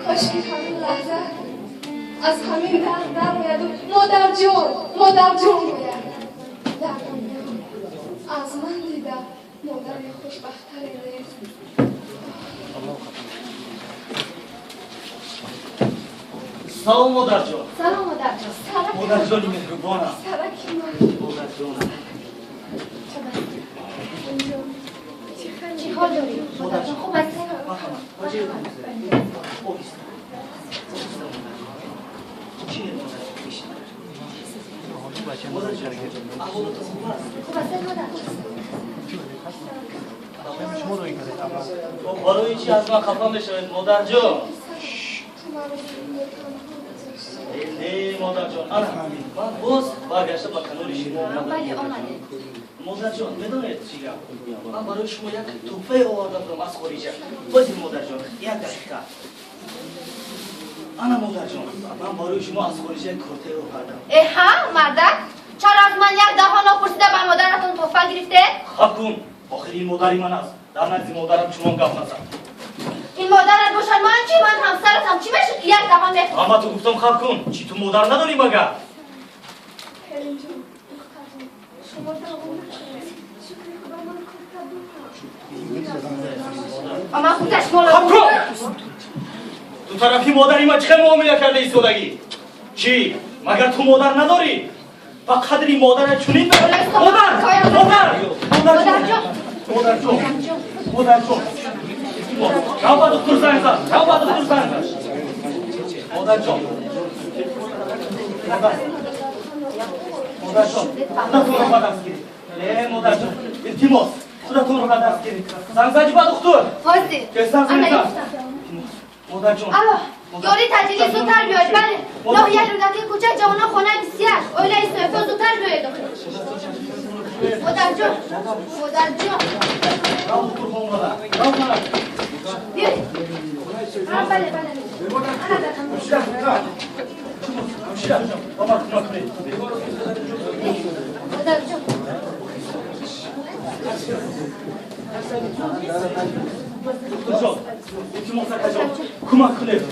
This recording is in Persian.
کاش که همین لحظه از همین در باید مادر جون باید در دنیا از من دیده مادر خوشبختری نیست. سلام مادر جان. سلام مادر جان. مادر جان مهربانم. سرکی من. مادر جان. چی حال داری؟ مادر جان خوب هستی؟ برای چی از من خفا میشوید مادر جان؟ نه مادر جان، من باز برگشته با کنار شما بله آمده. مادر جان میدونید چیه؟ من برای شما یک تحفه آوردم از خارجه. بازید مادر جان، یک دقیقه. انا مادر جان، من برای شما از خارجه کرته آوردم. ها مردک؟ چرا از من یک دهان نپرسیده به مادرتون تحفه گرفته؟ خب کن، آخر این مادری من است. در نزد مادرم چون گپ نزن. این مادرت باشد من چی؟ من همسرتم چی بشه که یک دهان بفرستی؟ اما تو گفتم خب کن، چی تو مادر نداری مگر؟ اما خودش مولا خب کن! تو طرفی مادری من چه معامله کرده ای سودگی؟ چی؟ مگر تو مادر نداری؟ با قدری مادر چونین بگه؟ مادر جان یا با دکتر زنگ زن مادر جان خودتون رو با دست گیرید نه مادر جان التماس خودتون رو با دست گیرید زنگ زنی با دکتر واسه که زنگ زنی مادر جان یاری تجلیلی زودتر بیاید بله نه یک رودکی کوچک جوانا خونه بسیار اویله اسنویفه زودتر بیاید مادر جان بیاید بله مادر جان کمک کنید